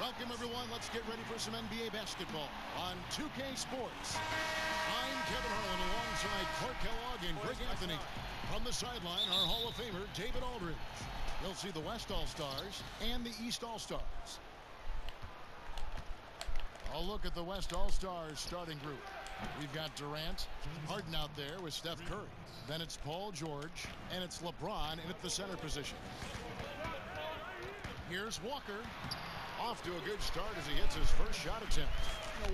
Welcome, everyone. Let's get ready for some NBA basketball on 2K Sports. I'm Kevin Harlan alongside Clark Kellogg and Greg Anthony. From the sideline, our Hall of Famer, David Aldridge. You'll see the West All-Stars and the East All-Stars. A look at the West All-Stars starting group. We've got Durant, Harden out there with Steph Curry. Then it's Paul George, and it's LeBron in at the center position. Here's Walker. Off to a good start as he hits his first shot attempt.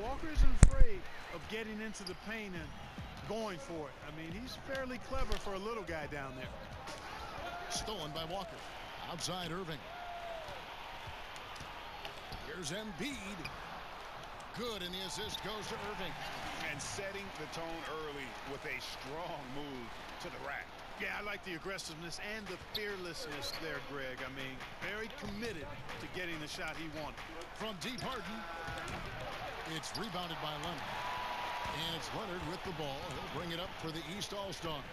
Walker isn't afraid of getting into the paint and going for it. I mean, he's fairly clever for a little guy down there. Stolen by Walker. Outside Irving. Here's Embiid. Good, and the assist goes to Irving. And setting the tone early with a strong move to the rack. Yeah, I like the aggressiveness and the fearlessness there, Greg. I mean, very committed to getting the shot he wanted. From deep, Harden. It's rebounded by Leonard. And it's Leonard with the ball. He'll bring it up for the East All-Stars.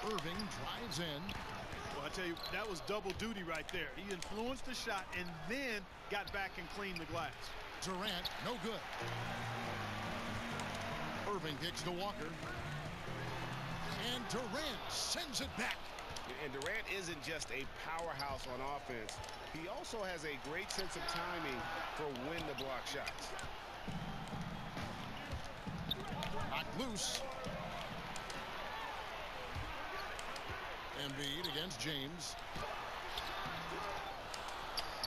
Irving drives in. Well, I tell you, that was double duty right there. He influenced the shot and then got back and cleaned the glass. Durant, no good. Irving kicks to Walker. And Durant sends it back. And Durant isn't just a powerhouse on offense. He also has a great sense of timing for when to block shots. Knocked loose. Embiid against James.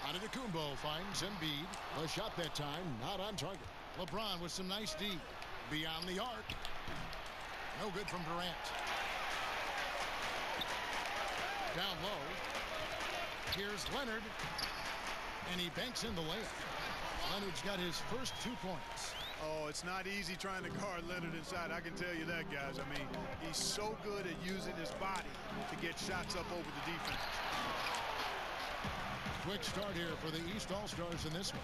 Antetokounmpo finds Embiid. A shot that time, not on target. LeBron with some nice D. Beyond the arc. No good from Durant. Down low. Here's Leonard. And he banks in the layup. Leonard's got his first 2 points. Oh, it's not easy trying to guard Leonard inside. I can tell you that, guys. I mean, he's so good at using his body to get shots up over the defense. Quick start here for the East All-Stars in this one.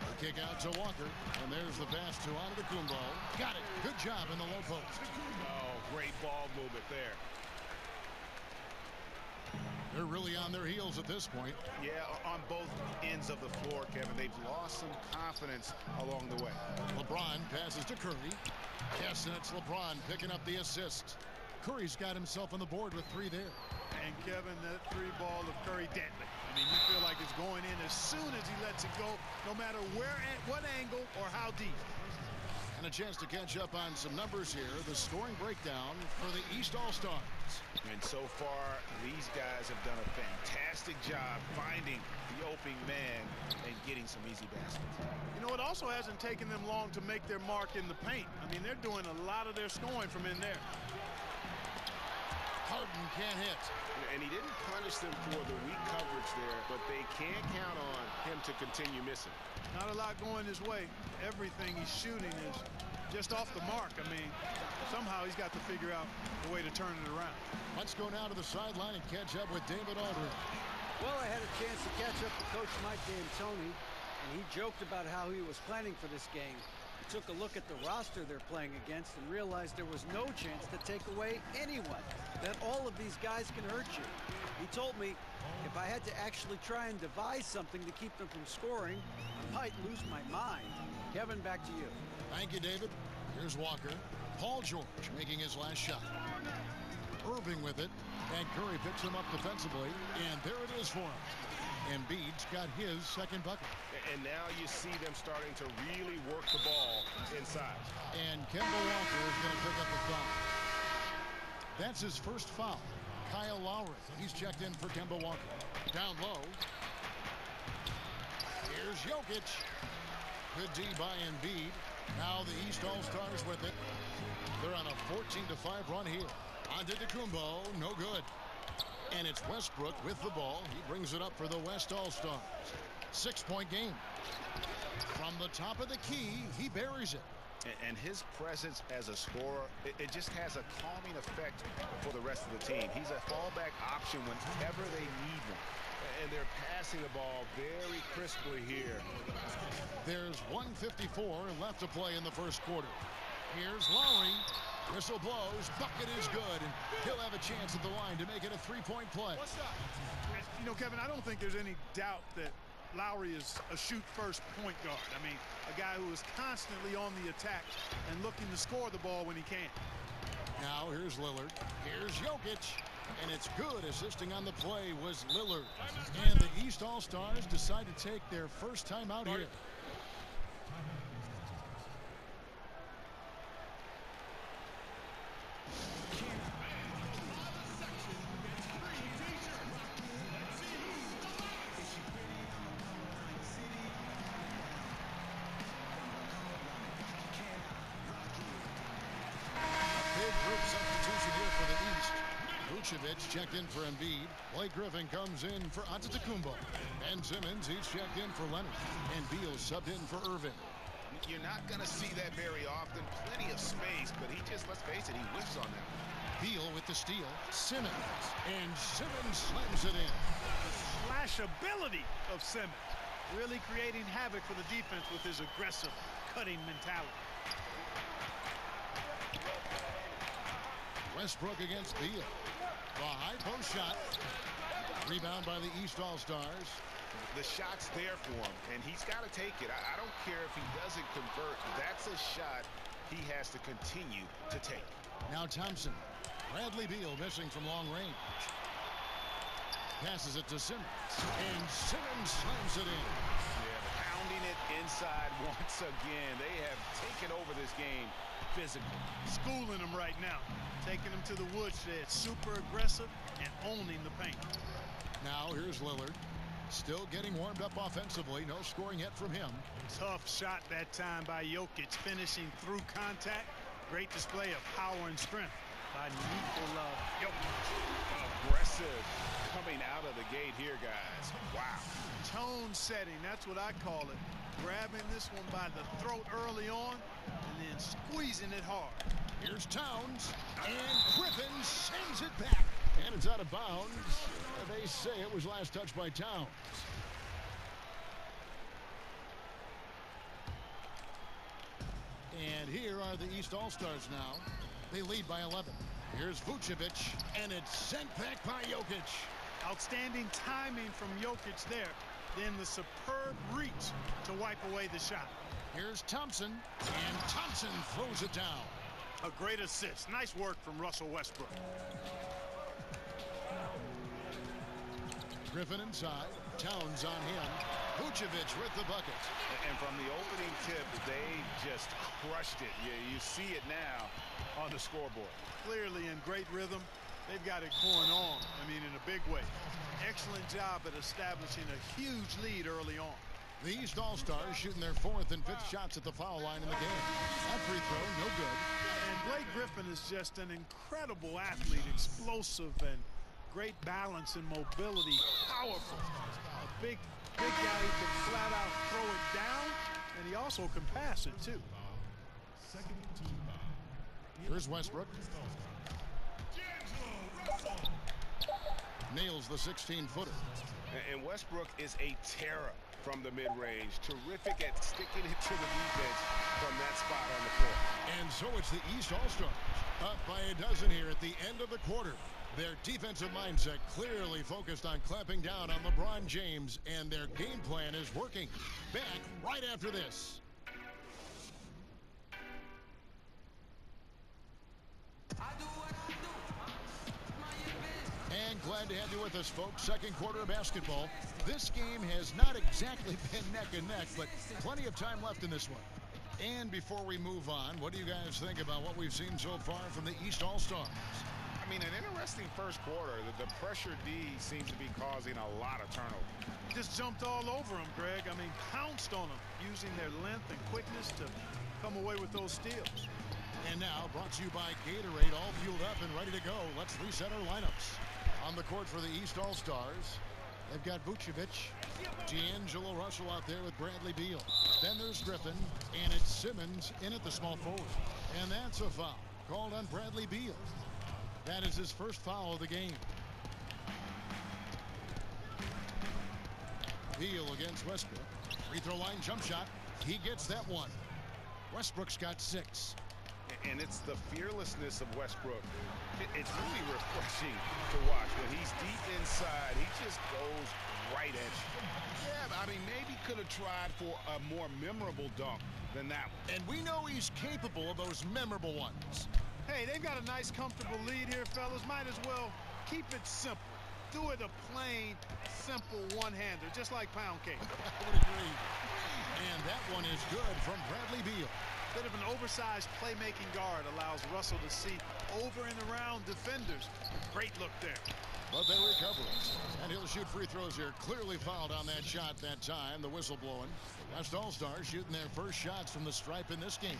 The kick out to Walker. And there's the pass to Antetokounmpo. Got it. Good job in the low post. Oh, great ball movement there. They're really on their heels at this point. Yeah, on both ends of the floor, Kevin. They've lost some confidence along the way. LeBron passes to Curry. Yes, and it's LeBron picking up the assist. Curry's got himself on the board with 3 there. And Kevin, that 3 ball of Curry deadly. I mean, you feel like it's going in as soon as he lets it go, no matter where, at what angle, or how deep. And a chance to catch up on some numbers here. The scoring breakdown for the East All-Stars. And so far, these guys have done a fantastic job finding the opening man and getting some easy baskets. You know, it also hasn't taken them long to make their mark in the paint. I mean, they're doing a lot of their scoring from in there. Harden can't hit. And he didn't punish them for the weak coverage there, but they can't count on him to continue missing. Not a lot going his way. Everything he's shooting is just off the mark. I mean, somehow he's got to figure out a way to turn it around. Let's go now to the sideline and catch up with David Aldridge. Well, I had a chance to catch up with Coach Mike D'Antoni, and he joked about how he was planning for this game. He took a look at the roster they're playing against and realized there was no chance to take away anyone, that all of these guys can hurt you. He told me if I had to actually try and devise something to keep them from scoring, I might lose my mind. Kevin, back to you. Thank you, David. Here's Walker. Paul George making his last shot. Irving with it, and Curry picks him up defensively, and there it is for him. Embiid's got his second bucket. And now you see them starting to really work the ball inside. And Kemba Walker is going to pick up the foul. That's his first foul. Kyle Lowry, he's checked in for Kemba Walker. Down low. Here's Jokic. Good D by Embiid. Now the East All-Stars with it. They're on a 14-5 run here. Antetokounmpo, no good. And it's Westbrook with the ball. He brings it up for the West All-Stars. 6-point game. From the top of the key, he buries it. And his presence as a scorer, it just has a calming effect for the rest of the team. He's a fallback option whenever they need one. And they're passing the ball very crisply here. There's 1:54 left to play in the first quarter. Here's Lowry. Whistle blows. Bucket is good. And he'll have a chance at the line to make it a 3-point play. You know, Kevin, I don't think there's any doubt that Lowry is a shoot-first point guard. I mean, a guy who is constantly on the attack and looking to score the ball when he can. Now here's Lillard. Here's Jokic. And it's good. Assisting on the play was Lillard. And the East All-Stars decide to take their first time out here. Checked in for Embiid. Blake Griffin comes in for Antetokounmpo. And Simmons, he's checked in for Leonard. And Beal subbed in for Irving. You're not going to see that very often. Plenty of space, but he just, let's face it, he whiffs on that. Beal with the steal. Simmons. And Simmons slams it in. The slashability of Simmons. Really creating havoc for the defense with his aggressive, cutting mentality. Westbrook against Beal. The high post shot. Rebound by the East All-Stars. The shot's there for him, and he's got to take it. I don't care if he doesn't convert. That's a shot he has to continue to take. Now Thompson. Bradley Beal missing from long range. Passes it to Simmons. And Simmons slams it in. Yeah, pounding it inside once again. They have taken over this game physically. Schooling them right now. Taking them to the woodshed. Super aggressive and owning the paint. Now here's Lillard. Still getting warmed up offensively. No scoring yet from him. Tough shot that time by Jokic. Finishing through contact. Great display of power and strength by Nikola Jokic. Aggressive coming out of the gate here, guys. Wow. Tone setting. That's what I call it. Grabbing this one by the throat early on and then squeezing it hard. Here's Towns, and Griffin sends it back. And it's out of bounds. They say it was last touched by Towns. And here are the East All-Stars now. They lead by 11. Here's Vucevic, and it's sent back by Jokic. Outstanding timing from Jokic there. Then the superb reach to wipe away the shot. Here's Thompson, and Thompson throws it down. A great assist. Nice work from Russell Westbrook. Griffin inside. Towns on him. Vucevic with the bucket. And from the opening tip, they just crushed it. You see it now on the scoreboard. Clearly in great rhythm. They've got it going on. I mean, in a big way. Excellent job at establishing a huge lead early on. The East All-Stars shooting their 4th and 5th shots at the foul line in the game. That free throw, no good. And Blake Griffin is just an incredible athlete, explosive and great balance and mobility, powerful. A big guy who can flat out throw it down, and he also can pass it too. Here's Westbrook. Nails the 16-footer. And Westbrook is a terror from the mid-range. Terrific at sticking it to the defense from that spot on the floor. And so it's the East All-Stars up by a dozen here at the end of the quarter. Their defensive mindset clearly focused on clamping down on LeBron James, and their game plan is working. Back right after this. And glad to have you with us, folks. Second quarter of basketball. This game has not exactly been neck and neck, but plenty of time left in this one. And before we move on, what do you guys think about what we've seen so far from the East All-Stars? I mean, an interesting first quarter. The pressure D seems to be causing a lot of turnover. Just jumped all over him, Greg. I mean, pounced on him, using their length and quickness to come away with those steals. And now, brought to you by Gatorade, all fueled up and ready to go. Let's reset our lineups. On the court for the East All-Stars, they've got Vucevic, D'Angelo Russell out there with Bradley Beal. Then there's Griffin, and it's Simmons in at the small forward. And that's a foul called on Bradley Beal. That is his first foul of the game. Beal against Westbrook. Free throw line jump shot. He gets that one. Westbrook's got 6. And it's the fearlessness of Westbrook. It's really refreshing to watch. When he's deep inside, he just goes right at you. Yeah, I mean, could have tried for a more memorable dunk than that one. And we know he's capable of those memorable ones. Hey, they've got a nice, comfortable lead here, fellas. Might as well keep it simple. Do it a plain, simple one-hander, just like pound cake. I would agree. And that one is good from Bradley Beal. Bit of an oversized playmaking guard allows Russell to see over and around defenders. Great look there. But they recover it. And he'll shoot free throws here. Clearly fouled on that shot that time. The whistle blowing. West All-Stars shooting their first shots from the stripe in this game.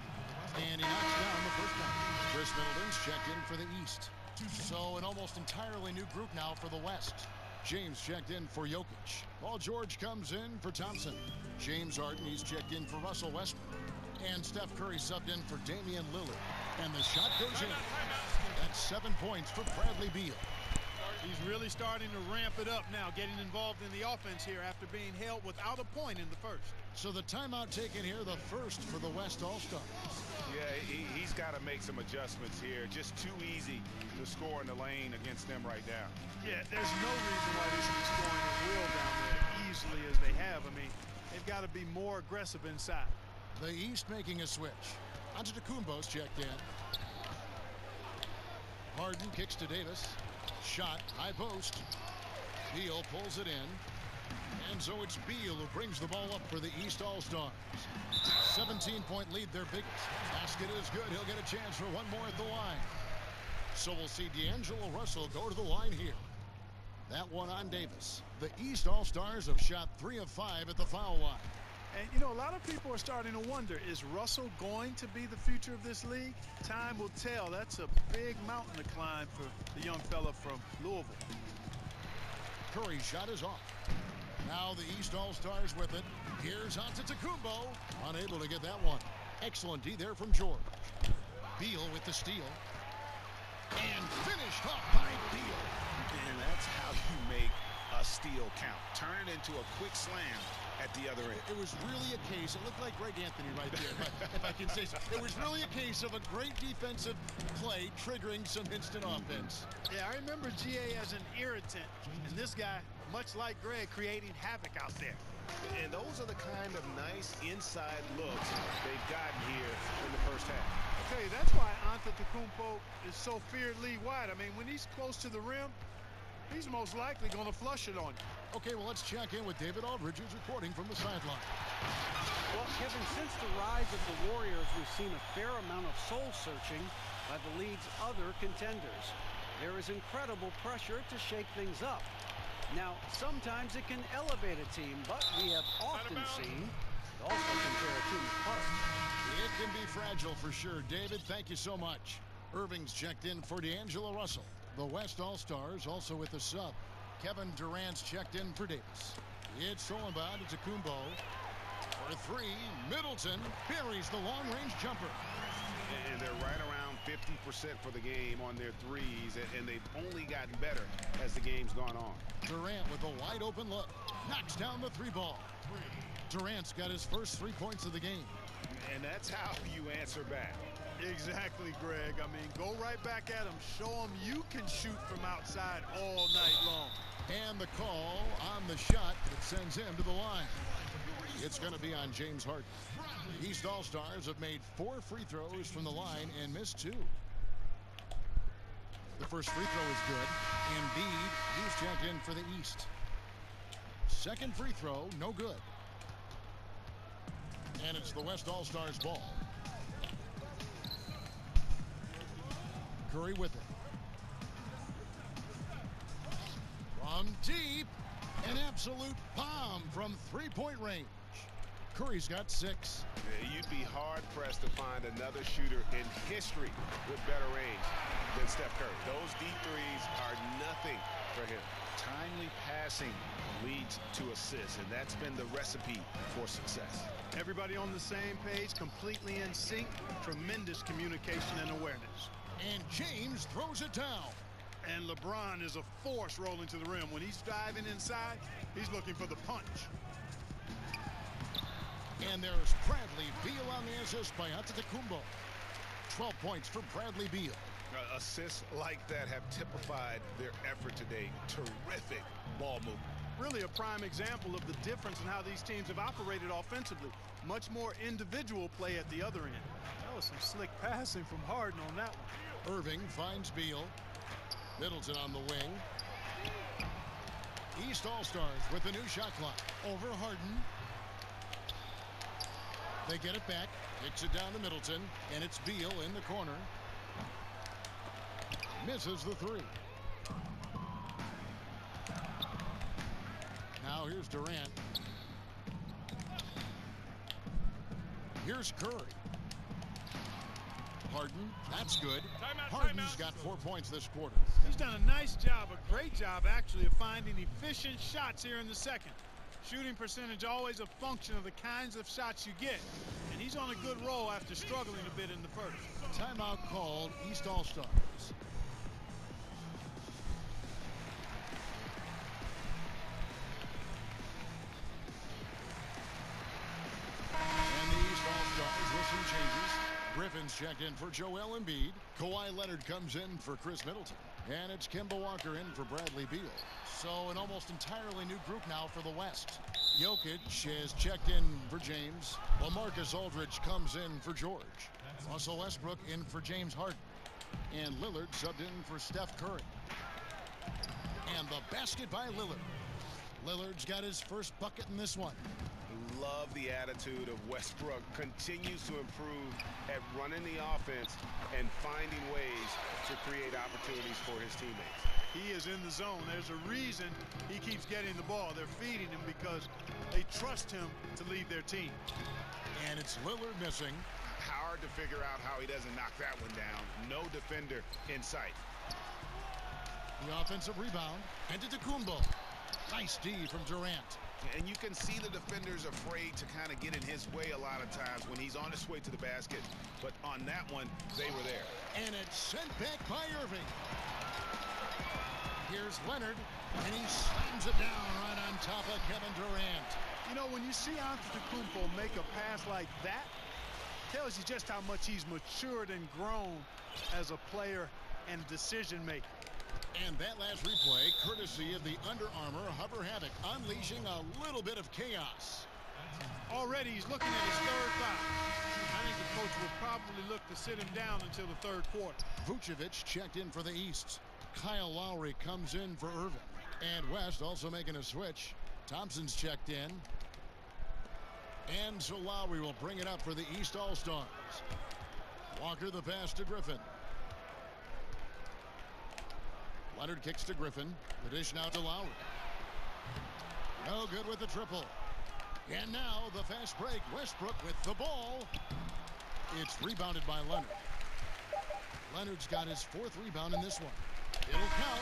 And he knocks down the first one. Chris Middleton's checked in for the East. So an almost entirely new group now for the West. James checked in for Jokic. Paul George comes in for Thompson. James Harden, he's checked in for Russell Westbrook. And Steph Curry subbed in for Damian Lillard. And the shot goes in. That's 7 points for Bradley Beal. He's really starting to ramp it up now, getting involved in the offense here after being held without a point in the first. So the timeout taken here, the first for the West All-Stars. Yeah, he's got to make some adjustments here. Just too easy to score in the lane against them right now. Yeah, there's no reason why they should be scoring at will down there easily as they have. I mean, they've got to be more aggressive inside. The East making a switch. Antetokounmpo's checked in. Harden kicks to Davis. Shot, high post. Beal pulls it in. And so it's Beal who brings the ball up for the East All-Stars. 17-point lead, their biggest. Basket is good. He'll get a chance for one more at the line. So we'll see D'Angelo Russell go to the line here. That one on Davis. The East All-Stars have shot 3 of 5 at the foul line. And, you know, a lot of people are starting to wonder, is Russell going to be the future of this league? Time will tell. That's a big mountain to climb for the young fella from Louisville. Curry's shot is off. Now the East All-Stars with it. Here's Antetokounmpo. Unable to get that one. Excellent D there from George. Beal with the steal. And finished off by Beal. And that's how you make a steal count. Turn it into a quick slam at the other end. It was really a case, it looked like Greg Anthony right there, if I can say so. It was really a case of a great defensive play triggering some instant offense. Yeah, I remember GA as an irritant, and this guy, much like Greg, creating havoc out there. And those are the kind of nice inside looks they've gotten here in the first half. I tell you, that's why Antetokounmpo is so feared league-wide. I mean, when he's close to the rim, he's most likely going to flush it on you. Okay, well, let's check in with David Aldridge, who's reporting from the sideline. Well, Kevin, since the rise of the Warriors, we've seen a fair amount of soul-searching by the league's other contenders. There is incredible pressure to shake things up. Now, sometimes it can elevate a team, but we have often seen it also can tear a team apart. It can be fragile for sure. David, thank you so much. Irving's checked in for D'Angelo Russell. The West All-Stars also with the sub. Kevin Durant's checked in for Davis. It's Solomon to Kumbo. For three, Middleton buries the long-range jumper. And they're right around 50% for the game on their threes, and they've only gotten better as the game's gone on. Durant with a wide-open look. Knocks down the three ball. Durant's got his first 3 points of the game. And that's how you answer back. Exactly, Greg. I mean, go right back at him. Show him you can shoot from outside all night long. And the call on the shot that sends him to the line. It's going to be on James Harden. The East All-Stars have made 4 free throws from the line and missed 2. The first free throw is good. Embiid, he's checked in for the East. Second free throw, no good. And it's the West All-Stars ball. Curry with it. From deep, an absolute bomb from three-point range. Curry's got 6. You'd be hard-pressed to find another shooter in history with better range than Steph Curry. Those deep threes are nothing for him. Timely passing leads to assists, and that's been the recipe for success. Everybody on the same page, completely in sync. Tremendous communication and awareness. And James throws it down. And LeBron is a force rolling to the rim. When he's diving inside, he's looking for the punch. And there's Bradley Beal on the assist by Antetokounmpo. 12 points for Bradley Beal. Assists like that have typified their effort today. Terrific ball movement. really a prime example of the difference in how these teams have operated offensively. Much more individual play at the other end. That was some slick passing from Harden on that one. Irving finds Beal. Middleton on the wing. East All-Stars with the new shot clock. Over Harden. They get it back. Kicks it down to Middleton. And it's Beal in the corner. Misses the three. Now here's Durant. Here's Curry. Harden, that's good. Harden's got 4 points this quarter. He's done a nice job, a great job actually, of finding efficient shots here in the second. Shooting percentage always a function of the kinds of shots you get. And he's on a good roll after struggling a bit in the first. Timeout called, East All-Stars. And the East All-Stars with some changes. Griffin's checked in for Joel Embiid. Kawhi Leonard comes in for Chris Middleton. And it's Kemba Walker in for Bradley Beal. So an almost entirely new group now for the West. Jokic is checked in for James. LaMarcus Aldridge comes in for George. Russell Westbrook in for James Harden. And Lillard subbed in for Steph Curry. And the basket by Lillard. Lillard's got his first bucket in this one. Love the attitude of Westbrook. Continues to improve at running the offense and finding ways to create opportunities for his teammates. He is in the zone. There's a reason he keeps getting the ball. They're feeding him because they trust him to lead their team. And it's Lillard missing. Hard to figure out how he doesn't knock that one down. No defender in sight. The offensive rebound. And to Kumbo. Nice D from Durant. And you can see the defenders afraid to kind of get in his way a lot of times when he's on his way to the basket. But on that one, they were there. And it's sent back by Irving. Here's Leonard, and he slams it down right on top of Kevin Durant. You know, when you see Antetokounmpo make a pass like that, tells you just how much he's matured and grown as a player and decision maker. And that last replay, courtesy of the Under Armour Hover Havoc, unleashing a little bit of chaos. Already he's looking at his third foul. I think the coach will probably look to sit him down until the third quarter. Vucevic checked in for the East. Kyle Lowry comes in for Irving. And West also making a switch. Thompson's checked in. And so Lowry will bring it up for the East All-Stars. Walker the pass to Griffin. Leonard kicks to Griffin. The dish now to Lowry. No good with the triple. And now the fast break. Westbrook with the ball. It's rebounded by Leonard. Leonard's got his fourth rebound in this one. It'll count.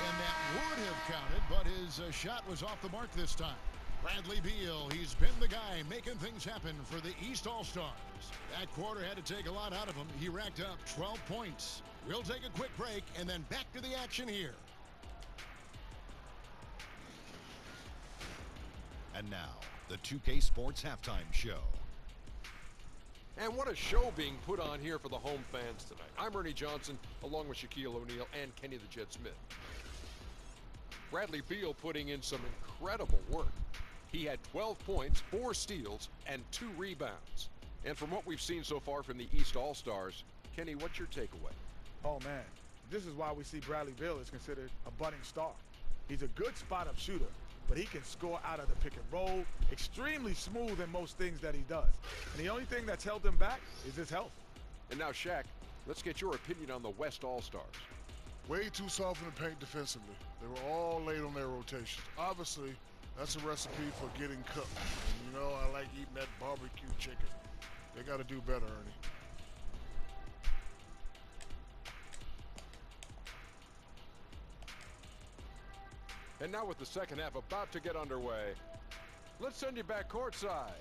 And that would have counted, but his shot was off the mark this time. Bradley Beal, he's been the guy making things happen for the East All-Stars. That quarter had to take a lot out of him. He racked up 12 points. We'll take a quick break and then back to the action here. And now, the 2K Sports Halftime Show. And what a show being put on here for the home fans tonight. I'm Ernie Johnson, along with Shaquille O'Neal and Kenny the Jet Smith. Bradley Beal putting in some incredible work. He had 12 points, 4 steals, and 2 rebounds. And from what we've seen so far from the East All-Stars, Kenny, what's your takeaway? Oh, man, this is why we see Bradley Beal is considered a budding star. He's a good spot-up shooter, but he can score out of the pick and roll, extremely smooth in most things that he does. And the only thing that's held him back is his health. And now, Shaq, let's get your opinion on the West All-Stars. Way too soft in the paint defensively. They were all late on their rotations. Obviously, that's a recipe for getting cooked. And, you know, I like eating that barbecue chicken. They got to do better, Ernie. And now with the second half about to get underway, let's send you back courtside.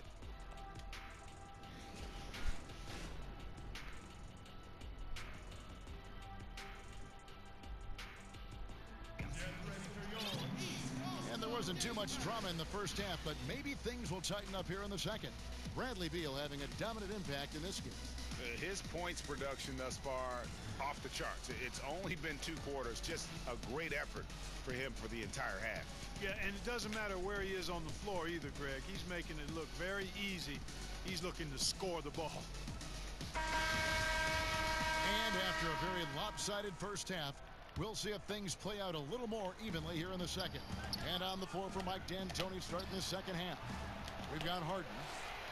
And there wasn't too much much drama in the first half, but maybe things will tighten up here in the second. Bradley Beal having a dominant impact in this game. His points production thus far off the charts. It's only been 2 quarters. Just a great effort for him for the entire half. Yeah, and it doesn't matter where he is on the floor either, Greg. He's making it look very easy. He's looking to score the ball. And after a very lopsided first half, we'll see if things play out a little more evenly here in the second. And on the floor for Mike D'Antoni starting the second half. We've got Harden.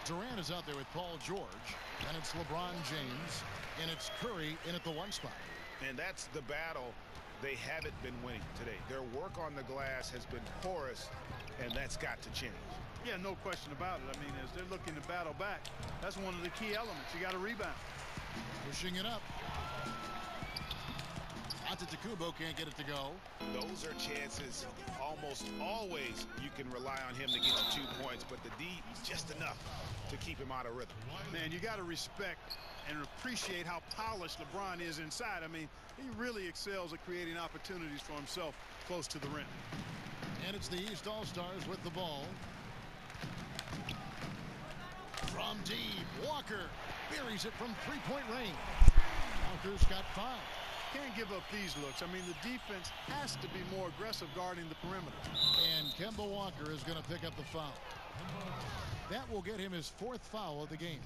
Durant is out there with Paul George. And it's LeBron James. And it's Curry in at the 1 spot. And that's the battle they haven't been winning today. Their work on the glass has been porous, and that's got to change. Yeah, no question about it. I mean, as they're looking to battle back, that's one of the key elements. You got to rebound. Pushing it up. Antetokounmpo can't get it to go. Those are chances. Almost always you can rely on him to get you 2 points, but the D is just enough to keep him out of rhythm. Man, you got to respect and appreciate how polished LeBron is inside. I mean, he really excels at creating opportunities for himself close to the rim. And it's the East All-Stars with the ball. From deep, Walker buries it from 3-point range. Walker's got 5. Can't give up these looks. I mean, the defense has to be more aggressive guarding the perimeter. And Kemba Walker is going to pick up the foul. That will get him his 4th foul of the game.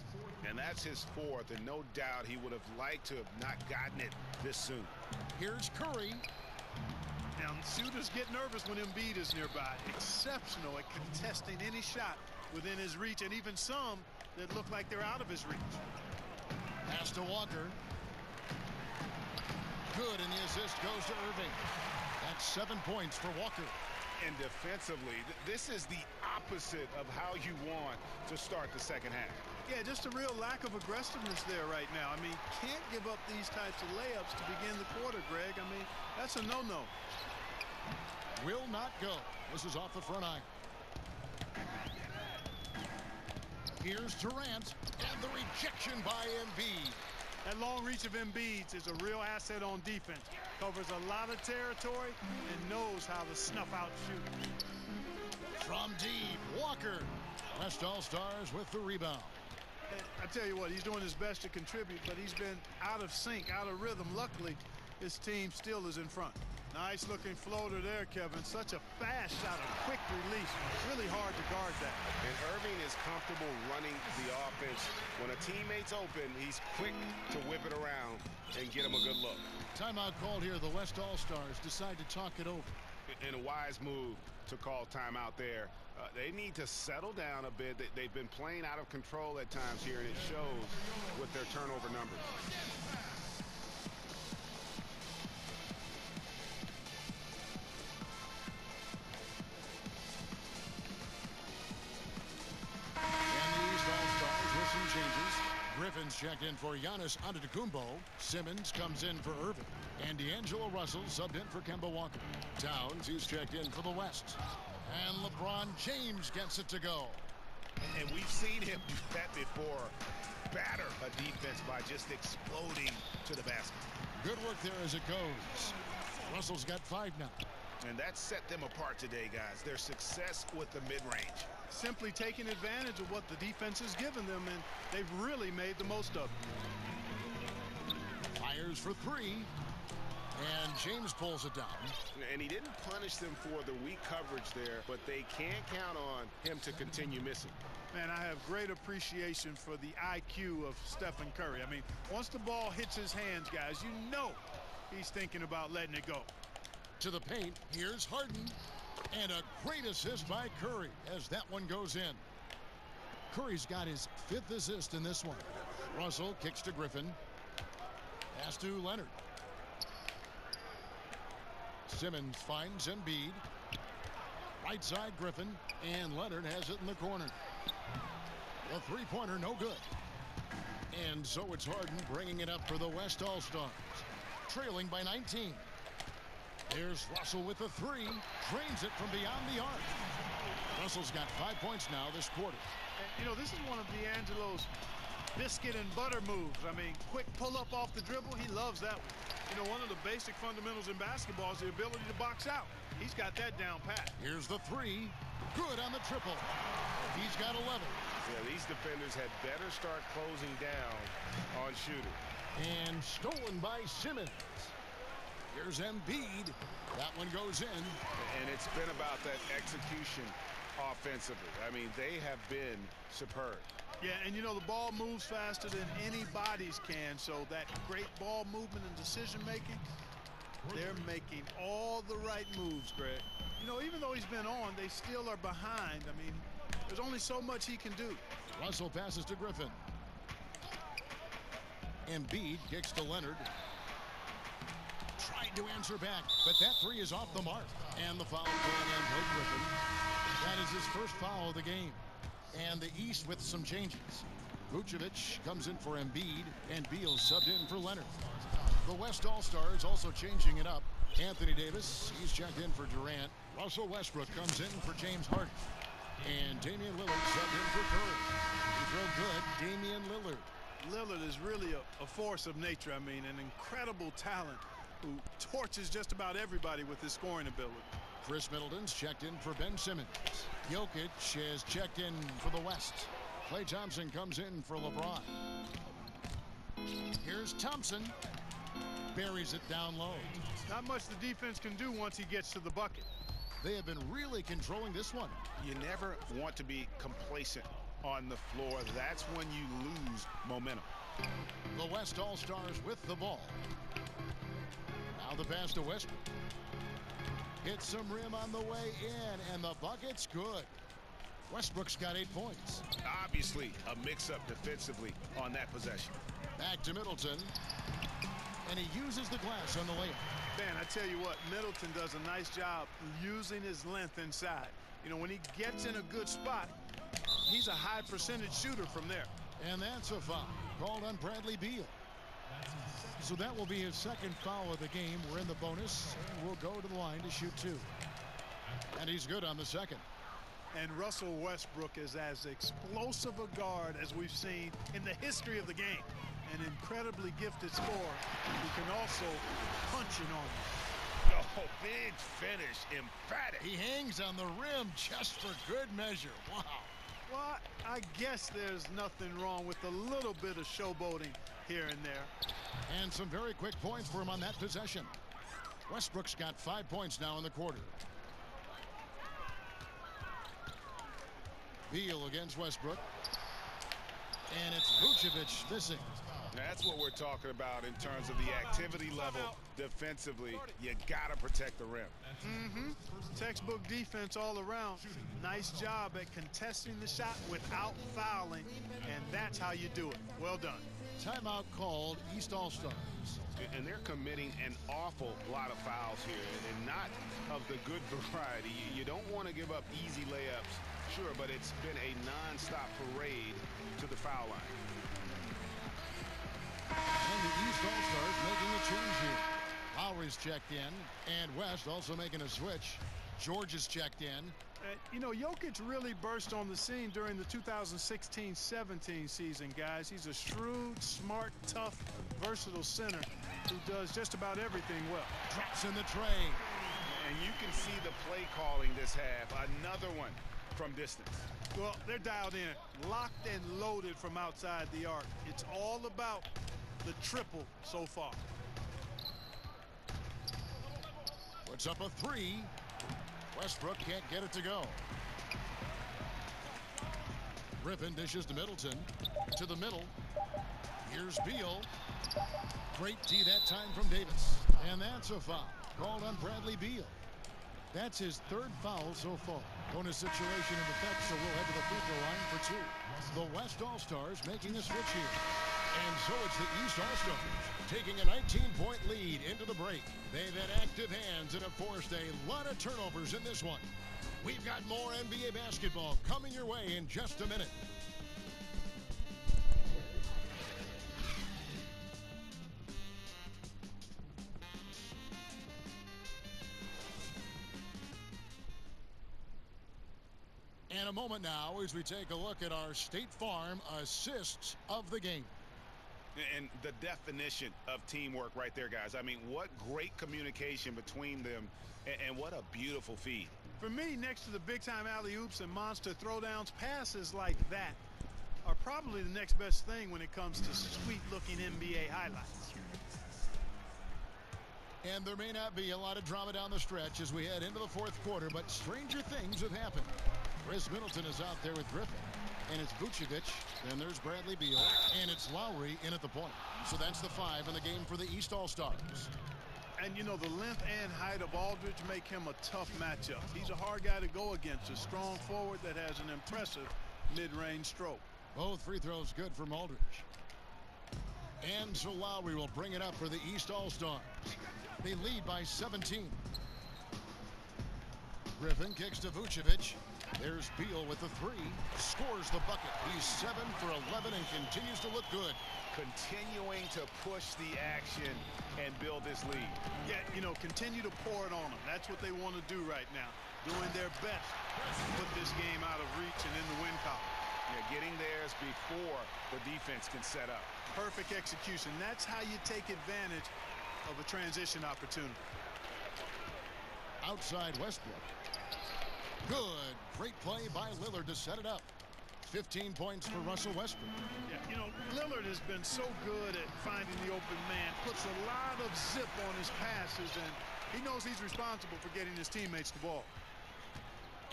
And that's his 4th, and no doubt he would have liked to have not gotten it this soon. Here's Curry. Now, shooters get nervous when Embiid is nearby. Exceptional at contesting any shot within his reach, and even some that look like they're out of his reach. Pass to Walker. Good, and the assist goes to Irving. That's 7 points for Walker. And defensively, this is the opposite of how you want to start the second half. Yeah, just a real lack of aggressiveness there right now. I mean, can't give up these types of layups to begin the quarter, Greg. I mean, that's a no-no. Will not go. This is off the front iron. Here's Durant, and the rejection by Embiid. That long reach of Embiid's is a real asset on defense. Covers a lot of territory and knows how to snuff out shooters. From deep, Walker. West All-Stars with the rebound. I tell you what, he's doing his best to contribute, but he's been out of sync, out of rhythm. Luckily, his team still is in front. Nice looking floater there, Kevin. Such a fast shot, a quick release. Really hard to guard that. And Irving is comfortable running the offense. When a teammate's open, he's quick to whip it around and get him a good look. Timeout called here. The West All-Stars decide to talk it over. And a wise move to call timeout there. They need to settle down a bit. They've been playing out of control at times here, and it shows with their turnover numbers. Griffin's checked in for Giannis Antetokounmpo. Simmons comes in for Irving. And D'Angelo Russell subbed in for Kemba Walker. Towns, he's checked in for the West. And LeBron James gets it to go. And we've seen him do that before. Batter a defense by just exploding to the basket. Good work there as it goes. Russell's got 5 now. And that set them apart today, guys. Their success with the mid-range. Simply taking advantage of what the defense has given them, and they've really made the most of it. Fires for 3. And James pulls it down. And he didn't punish them for the weak coverage there, but they can't count on him to continue missing. Man, I have great appreciation for the IQ of Stephen Curry. I mean, once the ball hits his hands, guys, you know he's thinking about letting it go. To the paint, here's Harden. And a great assist by Curry as that one goes in. Curry's got his 5th assist in this one. Russell kicks to Griffin. Pass to Leonard. Simmons finds Embiid. Right side Griffin, and Leonard has it in the corner. The three-pointer no good. And so it's Harden bringing it up for the West All-Stars. Trailing by 19. There's Russell with the 3. Drains it from beyond the arc. Russell's got 5 points now this quarter. And, you know, this is one of D'Angelo's biscuit and butter moves. I mean, quick pull-up off the dribble. He loves that one. You know, one of the basic fundamentals in basketball is the ability to box out. He's got that down pat. Here's the 3. Good on the triple. He's got 11. Yeah, these defenders had better start closing down on shooter. And stolen by Simmons. Here's Embiid. That one goes in. And it's been about that execution offensively. I mean, they have been superb. Yeah, and you know, the ball moves faster than anybody's can, so that great ball movement and decision making, they're making all the right moves, Greg. You know, even though he's been on, they still are behind. I mean, there's only so much he can do. Russell passes to Griffin. Embiid kicks to Leonard. Tried to answer back, but that three is off the mark. And the foul called on Blake Griffin. That is his first foul of the game. And the East with some changes. Vucevic comes in for Embiid, and Beal subbed in for Leonard. The West All-Stars also changing it up. Anthony Davis, he's checked in for Durant. Russell Westbrook comes in for James Harden. And Damian Lillard subbed in for Curry. He's real good, Damian Lillard. Lillard is really a force of nature. I mean, an incredible talent who torches just about everybody with his scoring ability. Chris Middleton's checked in for Ben Simmons. Jokic is checked in for the West. Klay Thompson comes in for LeBron. Here's Thompson. Buries it down low. Not much the defense can do once he gets to the bucket. They have been really controlling this one. You never want to be complacent on the floor. That's when you lose momentum. The West All-Stars with the ball. Now the pass to Westbrook. Hits some rim on the way in, and the bucket's good. Westbrook's got 8 points. Obviously, a mix-up defensively on that possession. Back to Middleton. And he uses the glass on the layup. Man, I tell you what, Middleton does a nice job using his length inside. You know, when he gets in a good spot, he's a high percentage shooter from there. And that's a foul called on Bradley Beal. So that will be his second foul of the game. We're in the bonus, and we'll go to the line to shoot 2. And he's good on the second. And Russell Westbrook is as explosive a guard as we've seen in the history of the game. An incredibly gifted scorer who can also punch it on you. Oh, big finish, emphatic. He hangs on the rim just for good measure. Wow. Well, I guess there's nothing wrong with a little bit of showboating here and there. And some very quick points for him on that possession. Westbrook's got 5 points now in the quarter. Beal against Westbrook. And it's Vucevic missing. That's what we're talking about in terms of the activity level defensively. You got to protect the rim. Textbook defense all around. Nice job at contesting the shot without fouling, and that's how you do it. Well done. Timeout called, East All-Stars. And they're committing an awful lot of fouls here, and not of the good variety. You don't want to give up easy layups, sure, but it's been a non-stop parade to the foul line. And the East All-Stars making a change here. Lowry's checked in, and West also making a switch. George is checked in. You know, Jokic really burst on the scene during the 2016-17 season, guys. He's a shrewd, smart, tough, versatile center who does just about everything well. Drops in the tray. And you can see the play calling this half. Another one from distance. Well, they're dialed in, locked and loaded from outside the arc. It's all about the triple so far. Puts up a 3. Westbrook can't get it to go. Griffin dishes to Middleton. To the middle. Here's Beal. Great D that time from Davis. And that's a foul called on Bradley Beal. That's his 3rd foul so far. Bonus situation in effect, so we'll head to the free throw line for 2. The West All-Stars making a switch here. And so it's the East All-Stars taking a 19-point lead into the break. They've had active hands and have forced a lot of turnovers in this one. We've got more NBA basketball coming your way in just a minute. And a moment now as we take a look at our State Farm assists of the game. And the definition of teamwork right there, guys. I mean, what great communication between them, and what a beautiful feed. For me, next to the big-time alley-oops and monster throwdowns, passes like that are probably the next best thing when it comes to sweet-looking NBA highlights. And there may not be a lot of drama down the stretch as we head into the fourth quarter, but stranger things have happened. Chris Middleton is out there with Griffin. And it's Vucevic, then there's Bradley Beal, and it's Lowry in at the point. So that's the 5 in the game for the East All-Stars. And, you know, the length and height of Aldridge make him a tough matchup. He's a hard guy to go against, a strong forward that has an impressive mid-range stroke. Both free throws good from Aldridge. And so Lowry will bring it up for the East All-Stars. They lead by 17. Griffin kicks to Vucevic. There's Beal with the 3. Scores the bucket. He's 7 for 11 and continues to look good. Continuing to push the action and build this lead. Yeah, you know, continue to pour it on them. That's what they want to do right now. Doing their best to put this game out of reach and in the win column. Yeah, getting theirs before the defense can set up. Perfect execution. That's how you take advantage of a transition opportunity. Outside Westbrook. Good. Great play by Lillard to set it up. 15 points for Russell Westbrook. Yeah, you know, Lillard has been so good at finding the open man. Puts a lot of zip on his passes, and he knows he's responsible for getting his teammates the ball.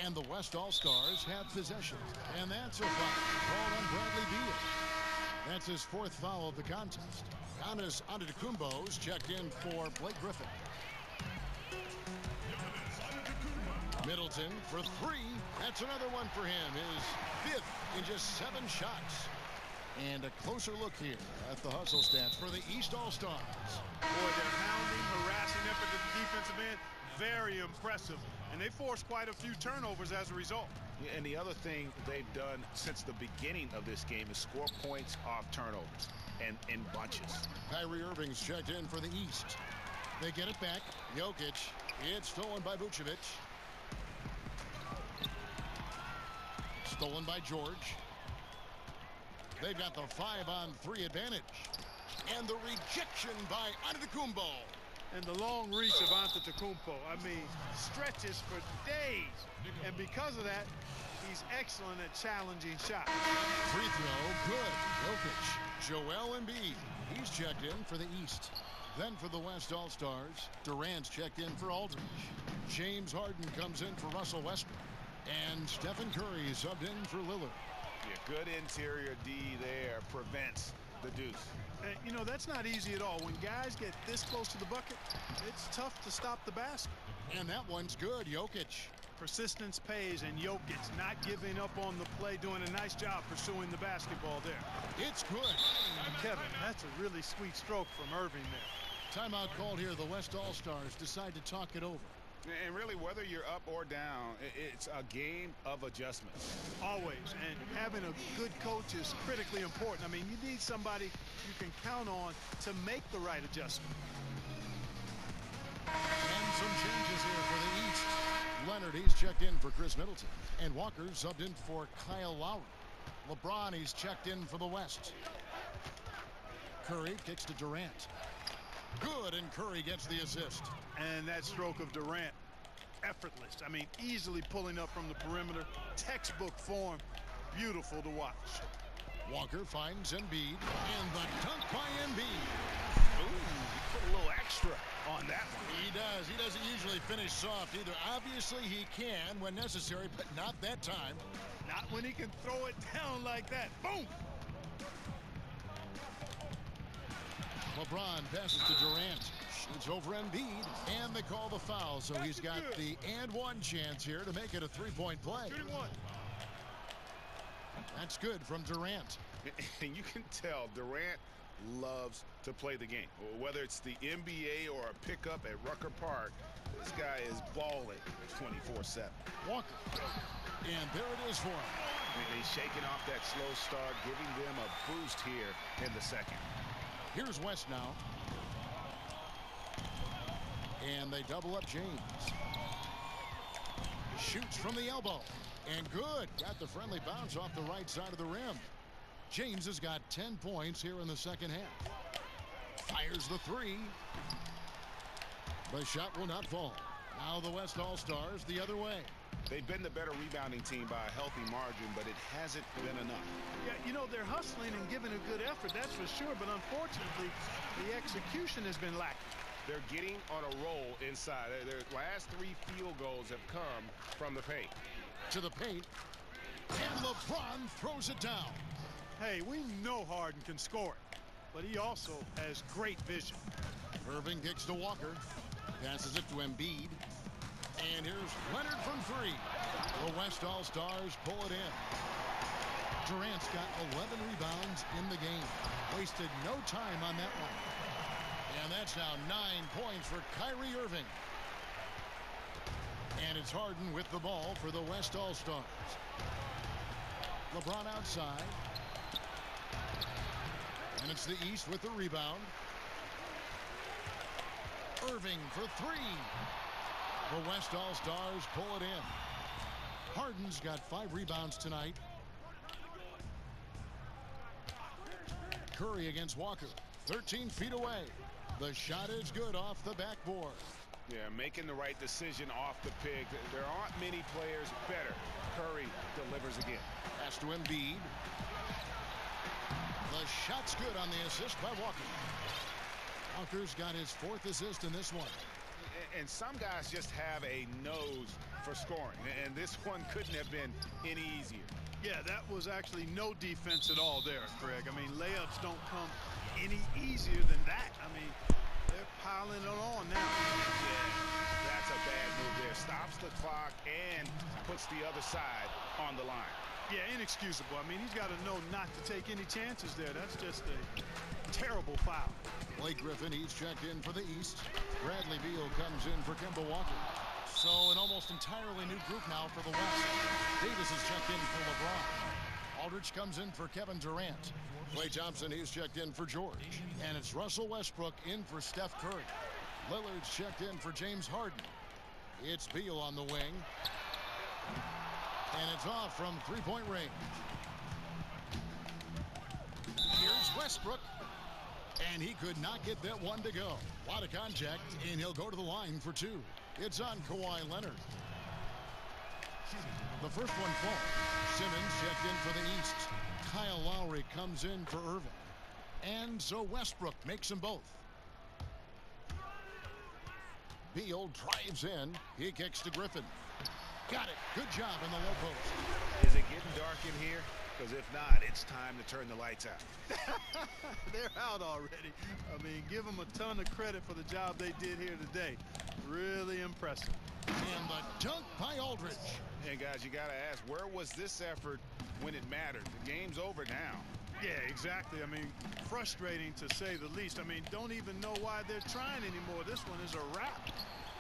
And the West All-Stars have possession. And that's a foul called on Bradley Beal. That's his 4th foul of the contest. Giannis Antetokounmpo's checked in for Blake Griffin. Middleton for 3. That's another one for him. His 5th in just 7 shots. And a closer look here at the hustle stats for the East All-Stars. Boy, they're hounding, harassing effort at the defensive end. Very impressive. And they forced quite a few turnovers as a result. Yeah, and the other thing they've done since the beginning of this game is score points off turnovers and in bunches. Kyrie Irving's checked in for the East. They get it back. Jokic. It's stolen by Vucevic. Stolen by George. They've got the 5-on-3 advantage. And the rejection by Antetokounmpo. And the long reach of Antetokounmpo, I mean, stretches for days. And because of that, he's excellent at challenging shots. Free throw, good. Jokic. Joel Embiid. He's checked in for the East. Then for the West All-Stars, Durant's checked in for Aldridge. James Harden comes in for Russell Westbrook. And Stephen Curry subbed in for Lillard. Yeah, good interior D there prevents the deuce. And, you know, that's not easy at all. When guys get this close to the bucket, it's tough to stop the basket. And that one's good, Jokic. Persistence pays, and Jokic not giving up on the play, doing a nice job pursuing the basketball there. It's good. And Kevin, that's a really sweet stroke from Irving there. Timeout called here. The West All-Stars decide to talk it over. And really, whether you're up or down, it's a game of adjustments. Always. And having a good coach is critically important. I mean, you need somebody you can count on to make the right adjustment. And some changes here for the East. Leonard, he's checked in for Chris Middleton. And Walker subbed in for Kyle Lowry. LeBron, he's checked in for the West. Curry kicks to Durant. Good, and Curry gets the assist. And that stroke of Durant, effortless. I mean, easily pulling up from the perimeter. Textbook form. Beautiful to watch. Walker finds Embiid, and the dunk by Embiid. Ooh, he put a little extra on that one. He does. He doesn't usually finish soft either. Obviously, he can when necessary, but not that time. Not when he can throw it down like that. Boom! LeBron passes to Durant. Shoots over Embiid, and they call the foul. So he's got the and one chance here to make it a three-point play. Shooting one. That's good from Durant. And you can tell Durant loves to play the game. Whether it's the NBA or a pickup at Rucker Park, this guy is balling 24/7. Walker. And there it is for him. He's shaking off that slow start, giving them a boost here in the second. Here's West now. And they double up James. Shoots from the elbow. And good. Got the friendly bounce off the right side of the rim. James has got 10 points here in the second half. Fires the three. The shot will not fall. Now the West All-Stars the other way. They've been the better rebounding team by a healthy margin, but it hasn't been enough. Yeah, you know, they're hustling and giving a good effort, that's for sure, but unfortunately, the execution has been lacking. They're getting on a roll inside. Their last 3 field goals have come from the paint. To the paint, and LeBron throws it down. Hey, we know Harden can score it, but he also has great vision. Irving kicks to Walker, passes it to Embiid, and here's Leonard from 3. The West All-Stars pull it in. Durant's got 11 rebounds in the game. Wasted no time on that one. And that's now 9 points for Kyrie Irving. And it's Harden with the ball for the West All-Stars. LeBron outside. And it's the East with the rebound. Irving for 3. The West All-Stars pull it in. Harden's got 5 rebounds tonight. Curry against Walker. 13 feet away. The shot is good off the backboard. Yeah, making the right decision off the pick. There aren't many players better. Curry delivers again. Pass to Embiid. The shot's good on the assist by Walker. Walker's got his 4th assist in this one. And some guys just have a nose for scoring, and this one couldn't have been any easier. Yeah, that was actually no defense at all there, Craig. I mean, layups don't come any easier than that. I mean, they're piling it on now. Yeah, that's a bad move there. Stops the clock and puts the other side on the line. Yeah, inexcusable. I mean, he's got to know not to take any chances there. That's just a terrible foul. Blake Griffin, he's checked in for the East. Bradley Beal comes in for Kemba Walker. So an almost entirely new group now for the West. Davis is checked in for LeBron. Aldridge comes in for Kevin Durant. Klay Thompson, he's checked in for George. And it's Russell Westbrook in for Steph Curry. Lillard's checked in for James Harden. It's Beal on the wing. And it's off from 3-point range. Here's Westbrook. And he could not get that one to go. A lot of contact, and he'll go to the line for 2. It's on Kawhi Leonard. The first one falls. Simmons checked in for the East. Kyle Lowry comes in for Irving. And so Westbrook makes them both. Beal drives in. He kicks to Griffin. Got it. Good job in the low post. Is it getting dark in here? Because if not, it's time to turn the lights out. They're out already. I mean, give them a ton of credit for the job they did here today. Really impressive. And the dunk by Aldridge. And guys, you got to ask, where was this effort when it mattered? The game's over now. Yeah, exactly. I mean, frustrating to say the least. I mean, don't even know why they're trying anymore. This one is a wrap.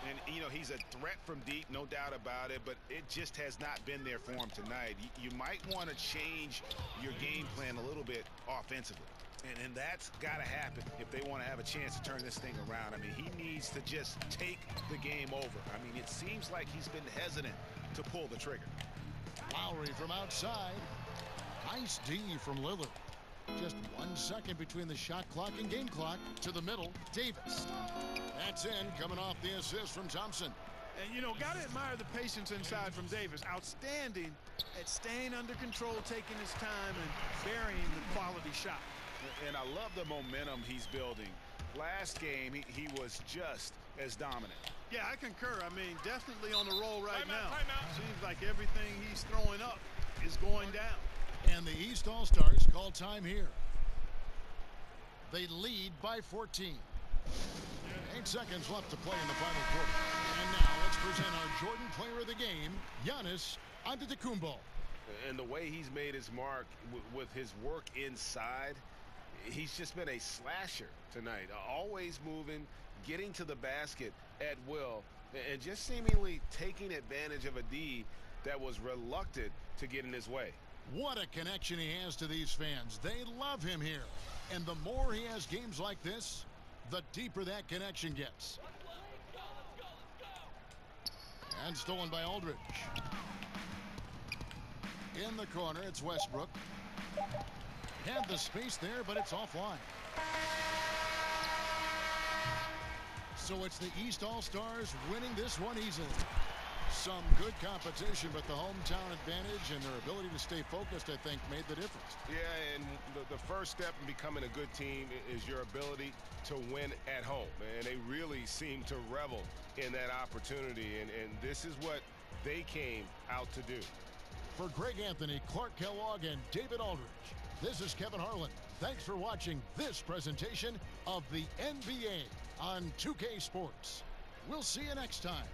And, you know, he's a threat from deep, no doubt about it, but it just has not been there for him tonight. You might want to change your game plan a little bit offensively. And that's got to happen if they want to have a chance to turn this thing around. I mean, he needs to just take the game over. I mean, it seems like he's been hesitant to pull the trigger. Lowry from outside. Nice D from Lillard. Just 1 second between the shot clock and game clock. To the middle, Davis. That's in, coming off the assist from Thompson. And, you know, got to admire the patience inside from Davis. Outstanding at staying under control, taking his time, and burying the quality shot. And I love the momentum he's building. Last game, he was just as dominant. Yeah, I concur. I mean, definitely on the roll right now. Seems like everything he's throwing up is going down. And the East All-Stars call time here. They lead by 14. 8 seconds left to play in the final quarter. And now let's present our Jordan Player of the Game, Giannis Antetokounmpo. And the way he's made his mark with his work inside, he's just been a slasher tonight. Always moving, getting to the basket at will, and just seemingly taking advantage of a D that was reluctant to get in his way. What a connection he has to these fans. They love him here. And the more he has games like this, the deeper that connection gets. And stolen by Aldridge. In the corner, it's Westbrook. Had the space there, but it's offline. So it's the East All-Stars winning this one easily. Some good competition, but the hometown advantage and their ability to stay focused, I think, made the difference. Yeah, and the first step in becoming a good team is your ability to win at home. And they really seem to revel in that opportunity. And this is what they came out to do. For Greg Anthony, Clark Kellogg, and David Aldridge, this is Kevin Harlan. Thanks for watching this presentation of the NBA on 2K Sports. We'll see you next time.